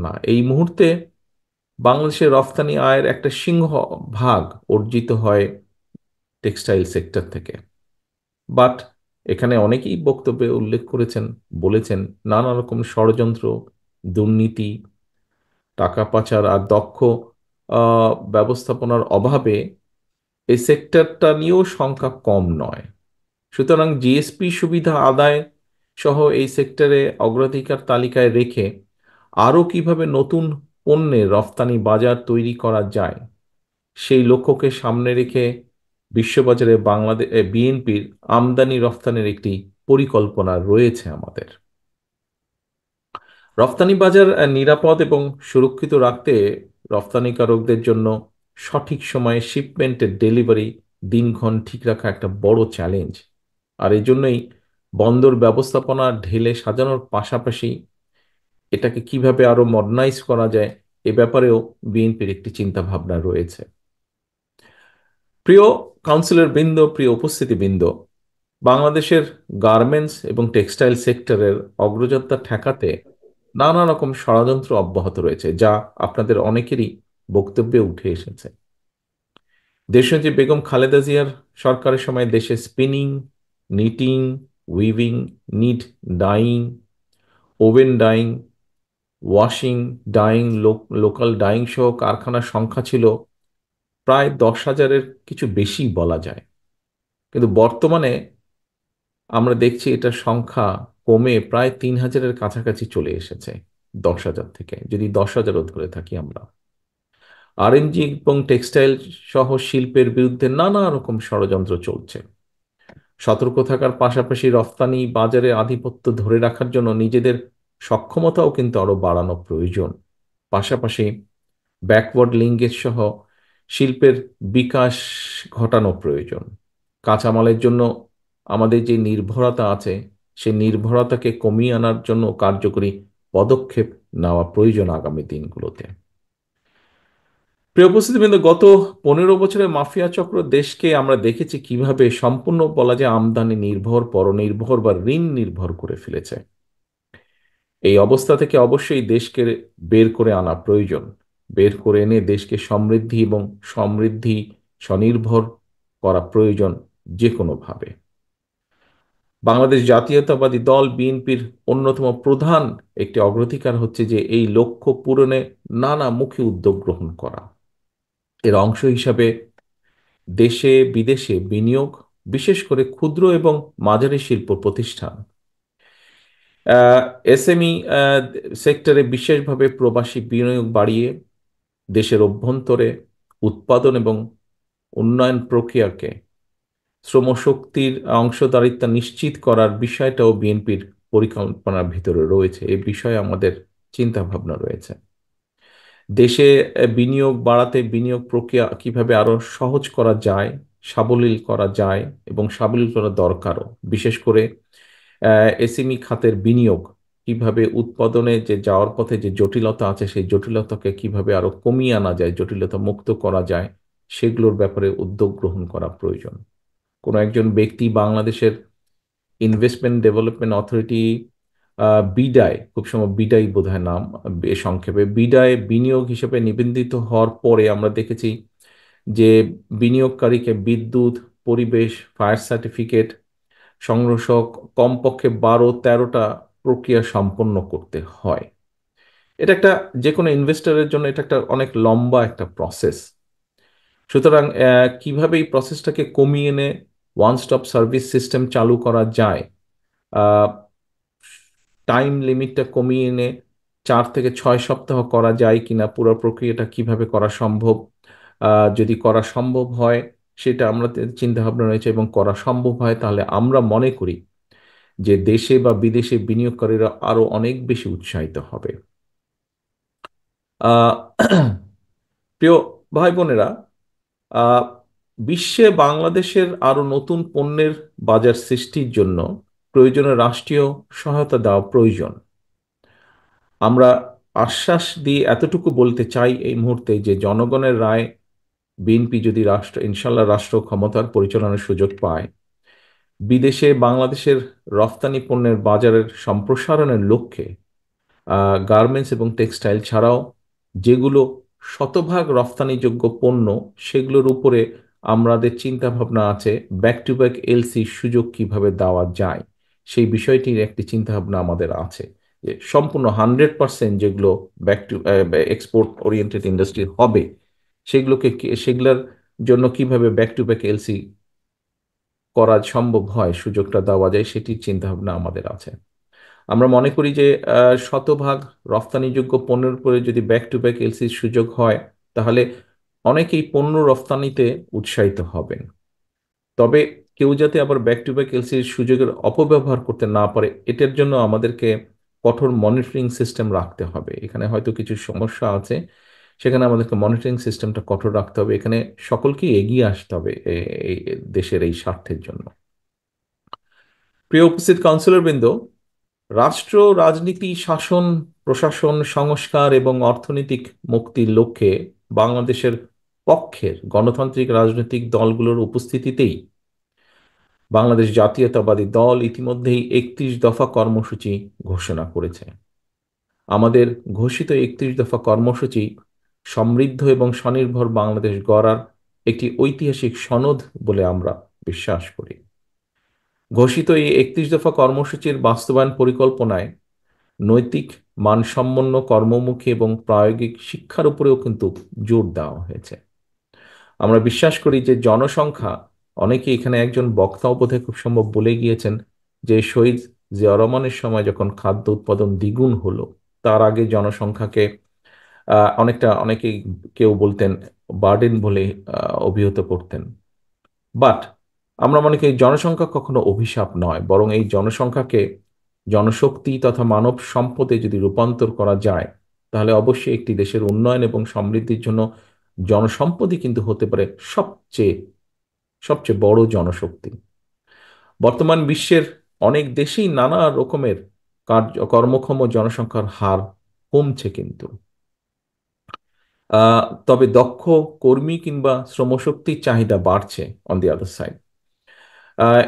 না, এই মুহূর্তে বাংলাদেশের রফতানি আয়ের একটা সিংহ ভাগ অর্জিত হয় টেক্সটাইল সেক্টর থেকে। বাট এখানে অনেকেই বক্তব্যে উল্লেখ করেছেন, বলেছেন নানা রকম ষড়যন্ত্র, দুর্নীতি, টাকা পাচার আর দক্ষ ব্যবস্থাপনার অভাবে এই সেক্টরটা নিয়েও সংখ্যা কম নয়। সুতরাং জিএসপি সুবিধা আদায় সহ এই সেক্টরে অগ্রাধিকার তালিকায় রেখে আরও কিভাবে নতুন পণ্যের রফতানি বাজার তৈরি করা যায়, সেই লক্ষ্যকে সামনে রেখে বিশ্ববাজারে বাংলাদেশ বিএনপির আমদানি রফতানির একটি পরিকল্পনা রয়েছে আমাদের। রফতানি বাজার নিরাপদ এবং সুরক্ষিত রাখতে রফতানিকারকদের জন্য সঠিক সময়ে শিপমেন্টের ডেলিভারি দিনক্ষণ ঠিক রাখা একটা বড় চ্যালেঞ্জ। আর এই জন্যই বন্দর ব্যবস্থাপনা ঢেলে সাজানোর পাশাপাশি এটাকে কিভাবে আরো মডার্নাইজ করা যায় এ ব্যাপারেও বিএনপির একটি চিন্তা ভাবনা রয়েছে। প্রিয় কাউন্সিলর বৃন্দ, প্রিয় উপস্থিতিবৃন্দ, বাংলাদেশের গার্মেন্টস এবং টেক্সটাইল সেক্টরের অগ্রযাত্রা ঠেকাতে নানা রকম ষড়যন্ত্র অব্যাহত রয়েছে, যা আপনাদের অনেকেরই বক্তব্যে উঠে এসেছে। দেশনেত্রী বেগম খালেদা জিয়ার সরকারের সময় দেশে spinning, knitting, weaving, knit dyeing, woven dyeing, washing, dyeing, local dyeing সহ কারখানার সংখ্যা ছিল প্রায় 10,000-এর কিছু বেশি বলা যায়। কিন্তু বর্তমানে আমরা দেখছি এটার সংখ্যা কমে প্রায় 3,000-এর কাছাকাছি চলে এসেছে, 10,000 থেকে যদি 10,000-ও ধরে থাকি আমরা। আরএনজি এবং টেক্সটাইল সহ শিল্পের বিরুদ্ধে নানা রকম ষড়যন্ত্র চলছে। সতর্ক থাকার পাশাপাশি রফতানি বাজারে আধিপত্য ধরে রাখার জন্য নিজেদের সক্ষমতাও কিন্তু আরো বাড়ানো প্রয়োজন। পাশাপাশি ব্যাকওয়ার্ড লিঙ্কেজ সহ শিল্পের বিকাশ ঘটানো প্রয়োজন। কাঁচামালের জন্য আমাদের যে নির্ভরতা আছে, সেই নির্ভরতাকে কমিয়ে আনার জন্য কার্যকরী পদক্ষেপ নেওয়া প্রয়োজন আগামী দিনগুলোতে। প্রিয় উপস্থিতিবৃন্দ, গত 15 বছরের মাফিয়া চক্র দেশকে আমরা দেখেছি কিভাবে সম্পূর্ণ বলা যায় আমদানি নির্ভর, পরনির্ভর বা ঋণ নির্ভর করে ফেলেছে। এই অবস্থা থেকে অবশ্যই দেশকে বের করে আনা প্রয়োজন। বের করে এনে দেশকে সমৃদ্ধি এবং সমৃদ্ধি স্বনির্ভর করা প্রয়োজন যে কোনোভাবে। বাংলাদেশ জাতীয়তাবাদী দল বিএনপির অন্যতম প্রধান একটি অগ্রাধিকার হচ্ছে যে এই লক্ষ্য পূরণে নানামুখী উদ্যোগ গ্রহণ করা। এর অংশ হিসাবে দেশে বিদেশে বিনিয়োগ, বিশেষ করে ক্ষুদ্র এবং মাঝারি শিল্প প্রতিষ্ঠান, এসএমই সেক্টরে বিশেষভাবে প্রবাসী বিনিয়োগ বাড়িয়ে দেশের অভ্যন্তরে উৎপাদন এবং উন্নয়ন প্রক্রিয়াকে শ্রমশক্তির অংশদারিত্ব নিশ্চিত করার বিষয়টাও বিএনপির পরিকল্পনার ভিতরে রয়েছে। এই বিষয়ে আমাদের চিন্তা ভাবনা রয়েছে। দেশে বিনিয়োগ বাড়াতে বিনিয়োগ প্রক্রিয়া কিভাবে আরো সহজ করা যায়, সাবলীল করা যায় এবং সাবলীল করা দরকারও। বিশেষ করে এসএমই খাতের বিনিয়োগ কিভাবে উৎপাদনে যে যাওয়ার পথে যে জটিলতা আছে, সেই জটিলতাকে কিভাবে আরো কমিয়ে আনা যায়, জটিলতা মুক্ত করা যায়, সেগুলোর ব্যাপারে উদ্যোগ গ্রহণ করা প্রয়োজন। কোনো একজন ব্যক্তি বাংলাদেশের ইনভেস্টমেন্ট ডেভেলপমেন্ট অথরিটি, বিডায়, খুব সময় বিডাই বোধহয় নাম, সংক্ষেপে বিডায় বিনিয়োগ হিসেবে নিবন্ধিত হওয়ার পরে আমরা দেখেছি যে বিনিয়োগকারীকে বিদ্যুৎ, পরিবেশ, ফায়ার সার্টিফিকেট সংগ্রহ সহ কমপক্ষে 12-13টা প্রক্রিয়া সম্পন্ন করতে হয়। এটা একটা, যে কোনো ইনভেস্টরের জন্য এটা একটা অনেক লম্বা একটা প্রসেস। সুতরাং কিভাবে এই প্রসেসটাকে কমিয়ে এনে ওয়ান স্টপ সার্ভিস সিস্টেম চালু করা যায়, টাইম লিমিটটা কমিয়ে এনে 4 থেকে 6 সপ্তাহ করা যায় কিনা, পুরো প্রক্রিয়াটা কিভাবে করা সম্ভব, যদি করা সম্ভব হয় সেটা আমরা চিন্তা ভাবনা রয়েছে, এবং করা সম্ভব হয় তাহলে আমরা মনে করি যে দেশে বা বিদেশে বিনিয়োগকারীরা আরো অনেক বেশি উৎসাহিত হবে। আহ প্রিয় ভাই বোনেরা, আহ, বিশ্বে বাংলাদেশের আরো নতুন পণ্যের বাজার সৃষ্টির জন্য প্রয়োজনীয় রাষ্ট্রীয় সহায়তা দেওয়া প্রয়োজন। আমরা আশ্বাস দিয়ে এতটুকু বলতে চাই এই মুহূর্তে যে জনগণের রায় বিএনপি যদি ইনশাল্লাহ রাষ্ট্র ক্ষমতার পরিচালনার সুযোগ পায়, বিদেশে বাংলাদেশের রফতানি পণ্যের বাজারের সম্প্রসারণের লক্ষ্যে গার্মেন্টস এবং টেক্সটাইল ছাড়াও যেগুলো শতভাগ রফতানিযোগ্য পণ্য, সেগুলোর উপরে আমাদের চিন্তা ভাবনা আছে ব্যাক টু ব্যাক এলসি সুযোগ কিভাবে দেওয়া যায়, সেই বিষয়টির একটি চিন্তা ভাবনা আমাদের আছে। যে সম্পূর্ণ 100% যেগুলো back to export oriented industry হবে, সেগুলোর জন্য কিভাবে ব্যাক টু ব্যাক এলসি করা সম্ভব হয়, সুযোগটা দেওয়া যায়, সেটির চিন্তা ভাবনা আমাদের আছে। আমরা মনে করি যে শতভাগ রফতানিযোগ্য পণ্যের উপরে যদি ব্যাক টু ব্যাক এলসির সুযোগ হয়, তাহলে অনেকেই পণ্য রফতানিতে উৎসাহিত হবেন। তবে কেউ যাতে আবার ব্যাক টু ব্যাক এলসির সুযোগের অপব্যবহার করতে না পারে, এটার জন্য আমাদেরকে কঠোর মনিটরিং সিস্টেম রাখতে হবে। এখানে হয়তো কিছু সমস্যা আছে, সেখানে আমাদেরকে মনিটরিং সিস্টেমটা কঠোর রাখতে হবে। এখানে সকলকেই এগিয়ে আসতে হবে এই দেশের এই স্বার্থের জন্য। প্রিয় উপস্থিত কাউন্সিলর বৃন্দ, রাষ্ট্র, রাজনীতি, শাসন, প্রশাসন, সংস্কার এবং অর্থনৈতিক মুক্তির লক্ষ্যে বাংলাদেশের পক্ষের গণতান্ত্রিক রাজনৈতিক দলগুলোর উপস্থিতিতেই বাংলাদেশ জাতীয়তাবাদী দল ইতিমধ্যেই 31 দফা কর্মসূচি ঘোষণা করেছে। আমাদের ঘোষিত 31 দফা কর্মসূচি সমৃদ্ধ এবং স্বনির্ভর বাংলাদেশ গড়ার একটি ঐতিহাসিক সনদ বলে আমরা বিশ্বাস করি। ঘোষিত এই 31 দফা কর্মসূচির বাস্তবায়ন পরিকল্পনায় নৈতিক, মানসম্পন্ন, কর্মমুখী এবং প্রায়োগিক শিক্ষার উপরেও কিন্তু জোর দেওয়া হয়েছে। আমরা বিশ্বাস করি যে জনসংখ্যা, অনেকে এখানে একজন বক্তা বোধহয় খুব সম্ভব বলে গিয়েছেন যে শহীদ জিয়া রহমানের সময় যখন খাদ্য উৎপাদন দ্বিগুণ হলো, তার আগে জনসংখ্যাকে অনেকেই কেউ বলতেন বার্ডেন বলে অভিহিত করতেন। বাট আমরা মনে করি জনসংখ্যা কখনো অভিশাপ নয়, বরং এই জনসংখ্যাকে জনশক্তি তথা মানব সম্পদে যদি রূপান্তর করা যায়, তাহলে অবশ্যই একটি দেশের উন্নয়ন এবং সমৃদ্ধির জন্য জনসম্পদই কিন্তু হতে পারে সবচেয়ে সবচেয়ে বড় জনশক্তি। বর্তমান বিশ্বের অনেক দেশেই নানা রকমের কর্মক্ষম জনসংখ্যার হার কমছে কিন্তু, তবে দক্ষ কর্মী কিংবা শ্রমশক্তির চাহিদা বাড়ছে অন দি আদার সাইড।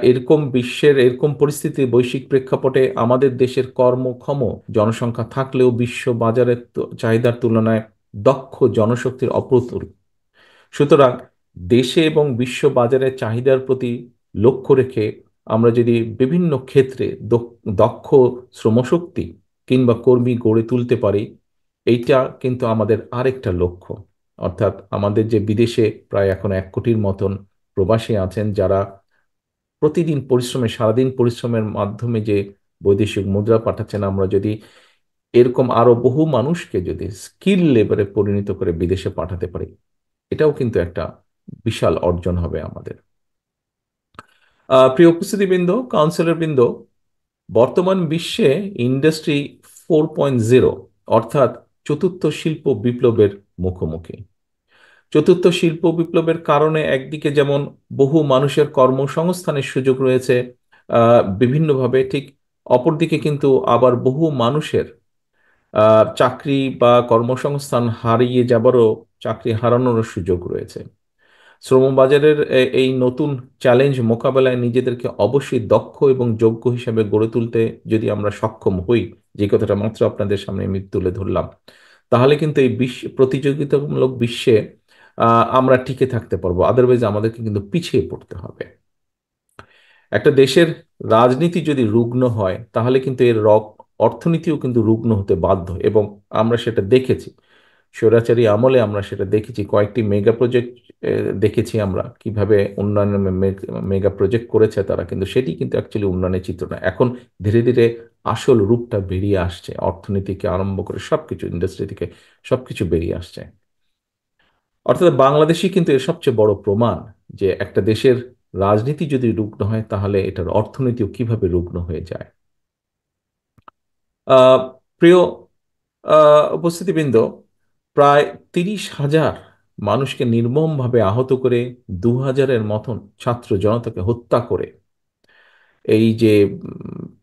এরকম পরিস্থিতি বৈশ্বিক প্রেক্ষাপটে আমাদের দেশের কর্মক্ষম জনসংখ্যা থাকলেও বিশ্ব বাজারের চাহিদার তুলনায় দক্ষ জনশক্তির অপ্রতুল। সুতরাং দেশে এবং বিশ্ব বাজারের চাহিদার প্রতি লক্ষ্য রেখে আমরা যদি বিভিন্ন ক্ষেত্রে দক্ষ শ্রমশক্তি কিংবা কর্মী গড়ে তুলতে পারি, এইটা কিন্তু আমাদের আরেকটা লক্ষ্য। অর্থাৎ আমাদের যে বিদেশে প্রায় এখন 1 কোটির মতন প্রবাসী আছেন, যারা প্রতিদিন সারাদিন পরিশ্রমের মাধ্যমে যে বৈদেশিক মুদ্রা পাঠাচ্ছেন, আমরা যদি এরকম আরো বহু মানুষকে যদি স্কিল লেবারে পরিণত করে বিদেশে পাঠাতে পারি, এটাও কিন্তু একটা বিশাল অর্জন হবে আমাদের। প্রিয় উপস্থিতিবৃন্দ, কাউন্সিলর বৃন্দ, বর্তমান বিশ্বে ইন্ডাস্ট্রি 4.0 অর্থাৎ চতুর্থ শিল্প বিপ্লবের মুখোমুখি। চতুর্থ শিল্প বিপ্লবের কারণে একদিকে যেমন বহু মানুষের কর্মসংস্থানের সুযোগ রয়েছে বিভিন্নভাবে, ঠিক অপরদিকে কিন্তু আবার বহু মানুষের চাকরি বা কর্মসংস্থান হারিয়ে যাবারও, চাকরি হারানোরও সুযোগ রয়েছে। শ্রমবাজারের এই নতুন চ্যালেঞ্জ মোকাবেলায় নিজেদেরকে অবশ্যই দক্ষ এবং যোগ্য হিসেবে গড়ে তুলতে যদি আমরা সক্ষম হই, যে কথাটা মাত্র আপনাদের সামনে আমি তুলে ধরলাম, তাহলে কিন্তু এই প্রতিযোগিতামূলক বিশ্বে আমরা টিকে থাকতে পারবো। আদারওয়াইজ আমাদেরকে কিন্তু পিছিয়ে পড়তে হবে। একটা দেশের রাজনীতি যদি রুগ্ন হয়, তাহলে কিন্তু অর্থনীতিও কিন্তু রুগ্ন হতে বাধ্য, এবং আমরা সেটা দেখেছি। স্বৈরাচারী আমলে আমরা সেটা দেখেছি। কয়েকটি মেগা প্রজেক্ট দেখেছি আমরা কিভাবে উন্নয়নের মেগা প্রজেক্ট করেছে তারা, কিন্তু সেটি কিন্তু অ্যাকচুয়ালি উন্নয়নের চিত্র না। এখন ধীরে ধীরে আসল রূপটা বেরিয়ে আসছে, অর্থনীতিকে আরম্ভ করে সবকিছু, ইন্ডাস্ট্রি থেকে সবকিছু বেরিয়ে আসছে। অর্থাৎ বাংলাদেশই কিন্তু এর সবচেয়ে বড় প্রমাণ যে একটা দেশের রাজনীতি যদি রুগ্ন হয়, তাহলে এটার অর্থনীতিও কিভাবে রুগ্ন হয়ে যায়। আহ, প্রিয় উপস্থিতিবৃন্দ, প্রায় 30,000 মানুষকে নির্মমভাবে আহত করে 2,000-এর মতন ছাত্র জনতাকে হত্যা করে এই যে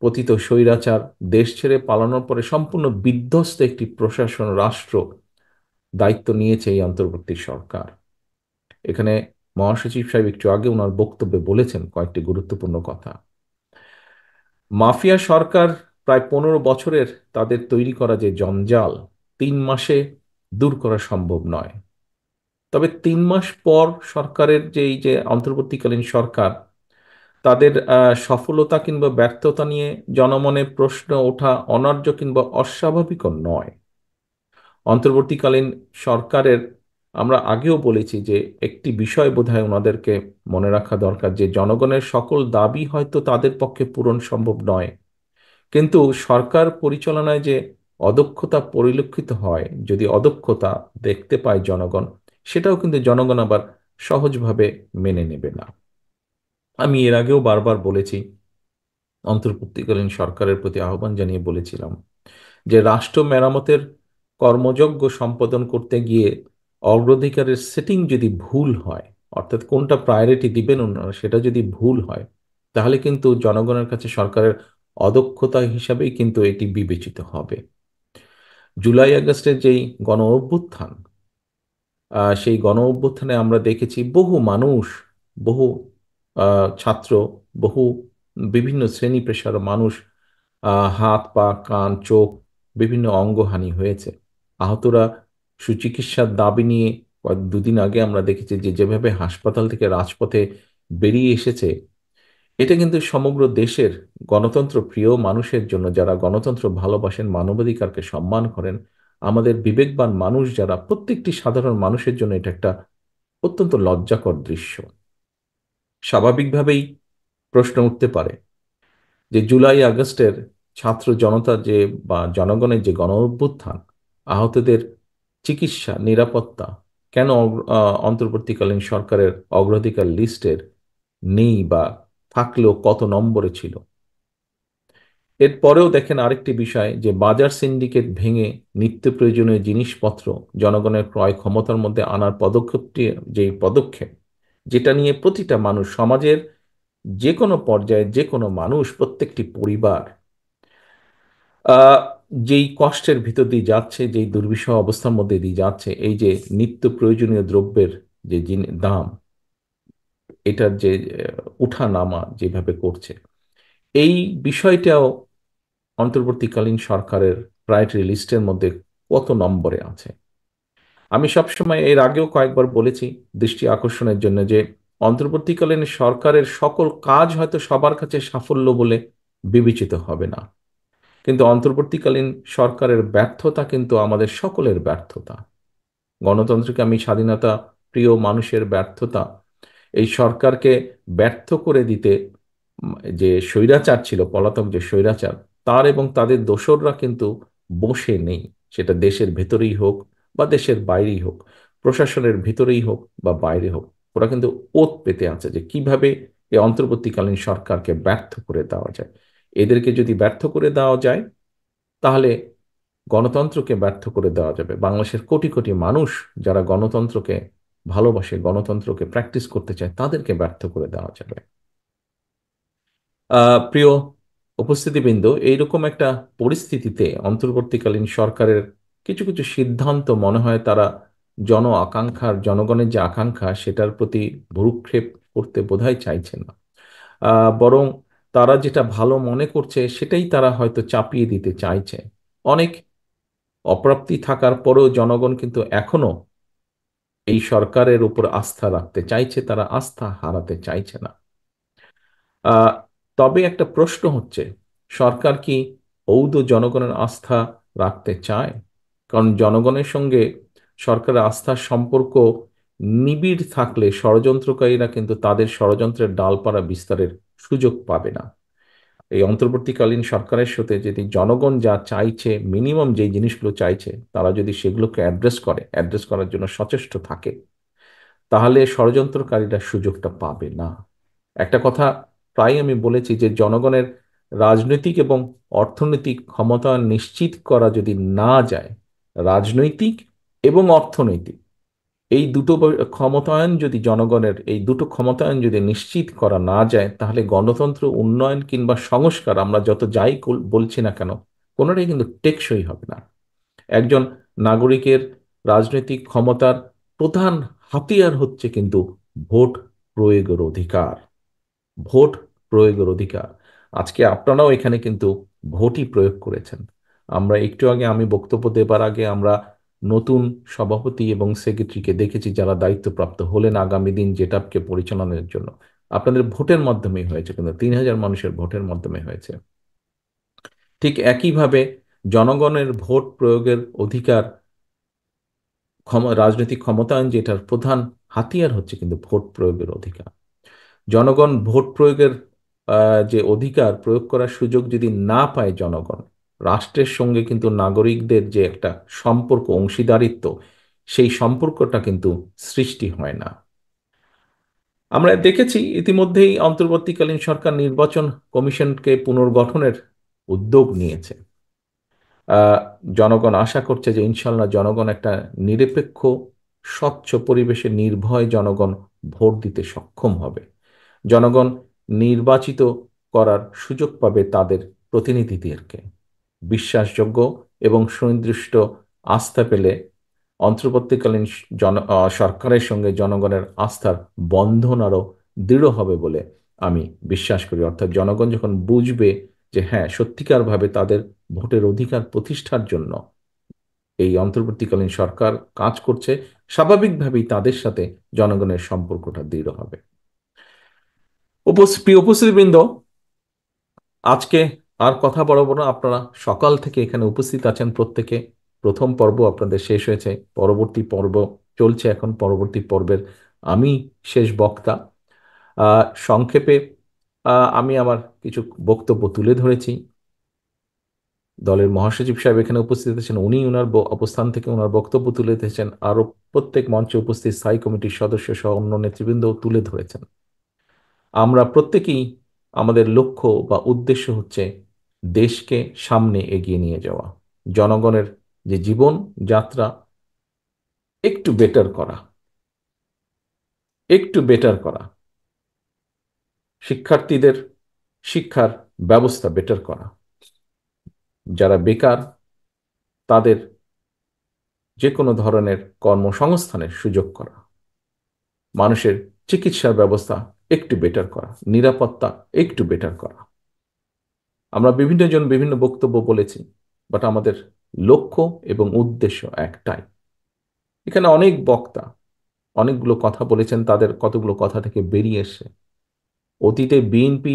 পতিত স্বৈরাচার দেশ ছেড়ে পালানোর পরে সম্পূর্ণ বিধ্বস্ত একটি প্রশাসন, রাষ্ট্র দায়িত্ব নিয়েছে এই অন্তর্বর্তী সরকার। এখানে মহাসচিব সাহেব একটু আগে ওনার বক্তব্যে বলেছেন কয়েকটি গুরুত্বপূর্ণ কথা। মাফিয়া সরকার প্রায় 15 বছরের তাদের তৈরি করা যে জঞ্জাল 3 মাসে দূর করা সম্ভব নয়। তবে 3 মাস পর সরকারের যে এই যে অন্তর্বর্তীকালীন সরকার, তাদের সফলতা কিংবা ব্যর্থতা নিয়ে জনমনে প্রশ্ন ওঠা অনার্য কিংবা অস্বাভাবিকও নয়। অন্তর্বর্তীকালীন সরকারের, আমরা আগেও বলেছি যে একটি বিষয় বোধহয় ওনাদেরকে মনে রাখা দরকার, যে জনগণের সকল দাবি হয়তো তাদের পক্ষে পূরণ সম্ভব নয়, কিন্তু সরকার পরিচালনায় যে অদক্ষতা পরিলক্ষিত হয়, যদি অদক্ষতা দেখতে পায় জনগণ, সেটাও কিন্তু জনগণ আবার সহজভাবে মেনে নেবে না। আমি এর আগেও বারবার বলেছি, অন্তর্বর্তীকালীন সরকারের প্রতি আহ্বান জানিয়ে বলেছিলাম যে রাষ্ট্র মেরামতের কর্মযজ্ঞ সম্পাদন করতে গিয়ে অগ্রাধিকারের সেটিং যদি ভুল হয়, অর্থাৎ কোনটা প্রায়োরিটি দিবেন ওনারা সেটা যদি ভুল হয়, তাহলে কিন্তু জনগণের কাছে সরকারের অদক্ষতা হিসাবেই কিন্তু এটি বিবেচিত হবে। জুলাই আগস্টের যেই গণ অভ্যুত্থান, সেই গণ অভ্যুত্থানে আমরা দেখেছি বহু মানুষ, বহু ছাত্র, বহু বিভিন্ন শ্রেণী পেশার মানুষ, হাত পা কান চোখ বিভিন্ন অঙ্গহানি হয়েছে। আহতরা সুচিকিৎসার দাবি নিয়ে দুদিন আগে আমরা দেখেছি যে যেভাবে হাসপাতাল থেকে রাজপথে বেরিয়ে এসেছে, এটা কিন্তু সমগ্র দেশের গণতন্ত্র প্রিয় মানুষের জন্য, যারা গণতন্ত্র ভালোবাসেন, মানবাধিকারকে সম্মান করেন, আমাদের বিবেকবান মানুষ যারা, প্রত্যেকটি সাধারণ মানুষের জন্য এটা একটা অত্যন্ত লজ্জাকর দৃশ্য। স্বাভাবিকভাবেই প্রশ্ন উঠতে পারে যে জুলাই আগস্টের ছাত্র জনতা যে বা জনগণের যে গণ অভ্যুত্থান, আহতদের চিকিৎসা নিরাপত্তা কেন অন্তর্বর্তীকালীন সরকারের অগ্রাধিকার লিস্টের নেই, বা থাকলেও কত নম্বরে ছিল। এরপরেও দেখেন আরেকটি বিষয়, যে বাজার সিন্ডিকেট ভেঙে নিত্য প্রয়োজনীয় জিনিসপত্র জনগণের ক্রয় ক্ষমতার মধ্যে আনার পদক্ষেপটি, যেই পদক্ষেপ, যেটা নিয়ে প্রতিটা মানুষ, সমাজের যে কোনো পর্যায়ে যে কোনো মানুষ, প্রত্যেকটি পরিবার আহ যেই কষ্টের ভিতর দিয়ে যাচ্ছে, যেই দুর্বিষহ অবস্থার মধ্যে দিয়ে যাচ্ছে, এই যে নিত্য প্রয়োজনীয় দ্রব্যের যে দাম, এটার যে উঠা নামা যেভাবে করছে, এই বিষয়টাও অন্তর্বর্তীকালীন সরকারের প্রায়োরিটি লিস্টের মধ্যে কত নম্বরে আছে। আমি সবসময় এর আগেও কয়েকবার বলেছি দৃষ্টি আকর্ষণের জন্য, যে অন্তর্বর্তীকালীন সরকারের সকল কাজ হয়তো সবার কাছে সাফল্য বলে বিবেচিত হবে না, কিন্তু অন্তর্বর্তীকালীন সরকারের ব্যর্থতা কিন্তু আমাদের সকলের ব্যর্থতা। গণতন্ত্রকে আমি স্বাধীনতা প্রিয় মানুষের ব্যর্থতা, এই সরকারকে ব্যর্থ করে দিতে, যে স্বৈরাচার ছিল, পলাতক যে স্বৈরাচার, তার এবং তাদের দোসররা কিন্তু বসে নেই। সেটা দেশের ভেতরেই হোক বা দেশের বাইরেই হোক, প্রশাসনের ভিতরেই হোক বা বাইরে হোক, ওরা কিন্তু ওত পেতে আছে যে কিভাবে এই অন্তর্বর্তীকালীন সরকারকে ব্যর্থ করে দেওয়া যায়। এদেরকে যদি ব্যর্থ করে দেওয়া যায়, তাহলে গণতন্ত্রকে ব্যর্থ করে দেওয়া যাবে। বাংলাদেশের কোটি কোটি মানুষ যারা গণতন্ত্রকে ভালোবাসে, গণতন্ত্রকে প্র্যাকটিস করতে চায়, তাদেরকে ব্যর্থ করে দেওয়া যাবে। প্রিয় উপস্থিতিবৃন্দ, এইরকম একটা পরিস্থিতিতে অন্তর্বর্তীকালীন সরকারের কিছু কিছু সিদ্ধান্ত মনে হয় তারা জন আকাঙ্ক্ষার, জনগণের যে আকাঙ্ক্ষা সেটার প্রতি ভ্রূক্ষেপ করতে বোধহয় চাইছে না। বরং তারা যেটা ভালো মনে করছে সেটাই তারা হয়তো চাপিয়ে দিতে চাইছে। অনেক অপ্রাপ্তি থাকার পরেও জনগণ কিন্তু এখনো এই সরকারের উপর আস্থা রাখতে চাইছে, তারা আস্থা হারাতে চাইছে না। আহ, তবে একটা প্রশ্ন হচ্ছে, সরকার কি ঔদ জনগণের আস্থা রাখতে চায়? কারণ জনগণের সঙ্গে সরকারের আস্থার সম্পর্ক নিবিড় থাকলে ষড়যন্ত্রকারীরা কিন্তু তাদের ষড়যন্ত্রের ডালপালা বিস্তারের সুযোগ পাবে না। এই অন্তর্বর্তীকালীন সরকারের সাথে যদি জনগণ যা চাইছে, মিনিমাম যে জিনিসগুলো চাইছে, তারা যদি সেগুলোকে অ্যাড্রেস করার জন্য সচেষ্ট থাকে, তাহলে ষড়যন্ত্রকারীরা সুযোগটা পাবে না। একটা কথা প্রায় আমি বলেছি যে জনগণের রাজনৈতিক এবং অর্থনৈতিক ক্ষমতা নিশ্চিত করা যদি না যায়, রাজনৈতিক এবং অর্থনৈতিক এই দুটো ক্ষমতায়ন যদি জনগণের, এই দুটো ক্ষমতায়ন যদি নিশ্চিত করা না যায়, তাহলে গণতন্ত্র উন্নয়ন কিংবা সংস্কার আমরা যত যাই বলছি না কেন, কোনোটাই কিন্তু টেকসই হবে না। একজন নাগরিকের রাজনৈতিক ক্ষমতার প্রধান হাতিয়ার হচ্ছে কিন্তু ভোট প্রয়োগের অধিকার। ভোট প্রয়োগের অধিকার। আজকে আপনারাও এখানে কিন্তু ভোটই প্রয়োগ করেছেন। আমরা একটু আগে, আমি বক্তব্য দেবার আগে, আমরা নতুন সভাপতি এবং সেক্রেটারিকে দেখেছি যারা দায়িত্বপ্রাপ্ত হলেন আগামী দিন জেটাপকে পরিচালনার জন্য। আপনাদের ভোটের মাধ্যমেই হয়েছে, কিন্তু 3,000 মানুষের ভোটের মাধ্যমে হয়েছে। ঠিক একইভাবে জনগণের ভোট প্রয়োগের অধিকার, রাজনৈতিক ক্ষমতায়ন যেটার প্রধান হাতিয়ার হচ্ছে কিন্তু ভোট প্রয়োগের অধিকার। জনগণ ভোট প্রয়োগের যে অধিকার প্রয়োগ করার সুযোগ যদি না পায় জনগণ, রাষ্ট্রের সঙ্গে কিন্তু নাগরিকদের যে একটা সম্পর্ক, অংশীদারিত্ব, সেই সম্পর্কটা কিন্তু সৃষ্টি হয় না। আমরা দেখেছি ইতিমধ্যেই অন্তর্বর্তীকালীন সরকার নির্বাচন কমিশনকে পুনর্গঠনের উদ্যোগ নিয়েছে। আহ, জনগণ আশা করছে যে ইনশাল্লাহ জনগণ একটা নিরপেক্ষ, স্বচ্ছ পরিবেশে নির্ভয় জনগণ ভোট দিতে সক্ষম হবে। জনগণ নির্বাচিত করার সুযোগ পাবে তাদের প্রতিনিধিদেরকে। বিশ্বাসযোগ্য এবং সুনির্দিষ্ট আস্থা পেলে অন্তর্বর্তীকালীন সরকারের সঙ্গে জনগণের আস্থার বন্ধন আরো দৃঢ় হবে বলে আমি বিশ্বাস করি। অর্থাৎ জনগণ যখন বুঝবে যে হ্যাঁ, সত্যিকারভাবে তাদের ভোটের অধিকার প্রতিষ্ঠার জন্য এই অন্তর্বর্তীকালীন সরকার কাজ করছে, স্বাভাবিকভাবেই তাদের সাথে জনগণের সম্পর্কটা দৃঢ় হবে। প্রিয় উপস্থিতিবৃন্দ, আজকে আর কথা বাড়াবো না। আপনারা সকাল থেকে এখানে উপস্থিত আছেন প্রত্যেকে। প্রথম পর্ব আপনাদের শেষ হয়েছে, পরবর্তী পর্ব চলছে এখন। পরবর্তী পর্বের আমি শেষ বক্তা। সংক্ষেপে আমি আমার কিছু বক্তব্য তুলে ধরেছি। দলের মহাসচিব সাহেব এখানে উপস্থিত আছেন, উনি ওনার অবস্থান থেকে ওনার বক্তব্য তুলে ধরেছেন। আরো প্রত্যেক মঞ্চে উপস্থিত স্থায়ী কমিটির সদস্য সহ অন্য নেতৃবৃন্দ তুলে ধরেছেন। আমরা প্রত্যেকেই, আমাদের লক্ষ্য বা উদ্দেশ্য হচ্ছে দেশকে সামনে এগিয়ে নিয়ে যাওয়া, জনগণের যে জীবন যাত্রা একটু বেটার করা, একটু বেটার করা, শিক্ষার্থীদের শিক্ষার ব্যবস্থা বেটার করা, যারা বেকার তাদের যে কোনো ধরনের কর্মসংস্থানের সুযোগ করা, মানুষের চিকিৎসার ব্যবস্থা একটু বেটার করা, নিরাপত্তা একটু বেটার করা। আমরা বিভিন্ন জন বিভিন্ন বক্তব্য বলেছি, বাট আমাদের লক্ষ্য এবং উদ্দেশ্য একটাই। এখানে অনেক বক্তা অনেকগুলো কথা বলেছেন, তাদের কতগুলো কথা থেকে বেরিয়ে এসে অতীতে বিএনপি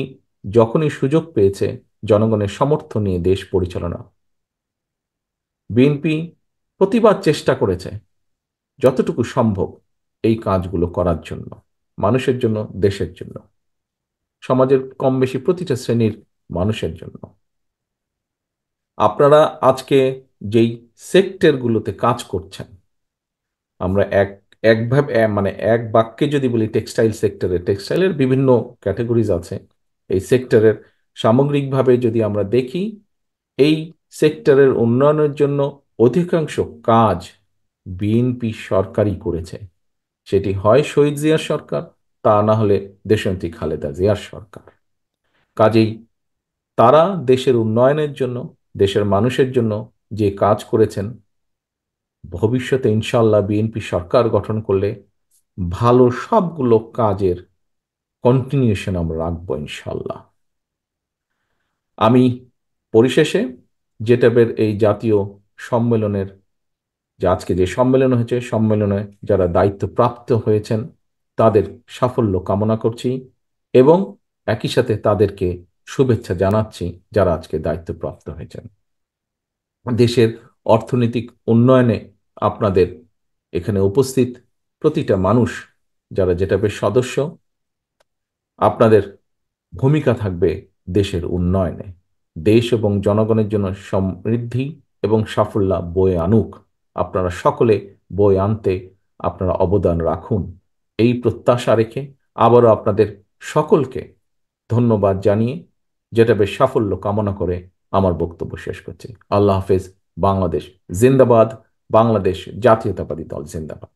যখনই সুযোগ পেয়েছে জনগণের সমর্থন নিয়ে দেশ পরিচালনা, বিএনপি প্রতিবার চেষ্টা করেছে যতটুকু সম্ভব এই কাজগুলো করার জন্য, মানুষের জন্য, দেশের জন্য, সমাজের কম বেশি প্রতিটা শ্রেণীর মানুষের জন্য। আপনারা আজকে যেই সেক্টরগুলোতে কাজ করছেন, আমরা একভাবে মানে এক বাক্যে যদি বলি টেক্সটাইল সেক্টরে, টেক্সটাইলের বিভিন্ন ক্যাটাগরিজ আছে। এই সেক্টরের সামগ্রিকভাবে যদি আমরা দেখি, এই সেক্টরের উন্নয়নের জন্য অধিকাংশ কাজ বিএনপি সরকারই করেছে। সেটি হয় শহীদ জিয়ার সরকার, তা না হলে দেশনেত্রী খালেদা জিয়ার সরকার। কাজেই তারা দেশের উন্নয়নের জন্য, দেশের মানুষের জন্য যে কাজ করেছেন, ভবিষ্যতে ইনশাল্লাহ বিএনপি সরকার গঠন করলে ভালো সবগুলো কাজের কন্টিনিউশন আমরা রাখবো ইনশাল্লাহ। আমি পরিশেষে জেটাবের এই জাতীয় সম্মেলনের, যে আজকে যে সম্মেলন হয়েছে, সম্মেলনে যারা দায়িত্বপ্রাপ্ত হয়েছেন তাদের সাফল্য কামনা করছি এবং একই সাথে তাদেরকে শুভেচ্ছা জানাচ্ছি যারা আজকে দায়িত্বপ্রাপ্ত হয়েছেন। দেশের অর্থনৈতিক উন্নয়নে আপনাদের এখানে উপস্থিত প্রতিটা মানুষ যারা জেটাবের সদস্য, আপনাদের ভূমিকা থাকবে দেশের উন্নয়নে। দেশ এবং জনগণের জন্য সমৃদ্ধি এবং সাফল্য বয়ে আনুক, আপনারা সকলে বয়ে আনতে আপনারা অবদান রাখুন, এই প্রত্যাশা রেখে আবারও আপনাদের সকলকে ধন্যবাদ জানিয়ে যেটা বেশ সাফল্য কামনা করে আমার বক্তব্য শেষ করছি। আল্লাহ হাফেজ। বাংলাদেশ জিন্দাবাদ। বাংলাদেশ জাতীয়তাবাদী দল জিন্দাবাদ।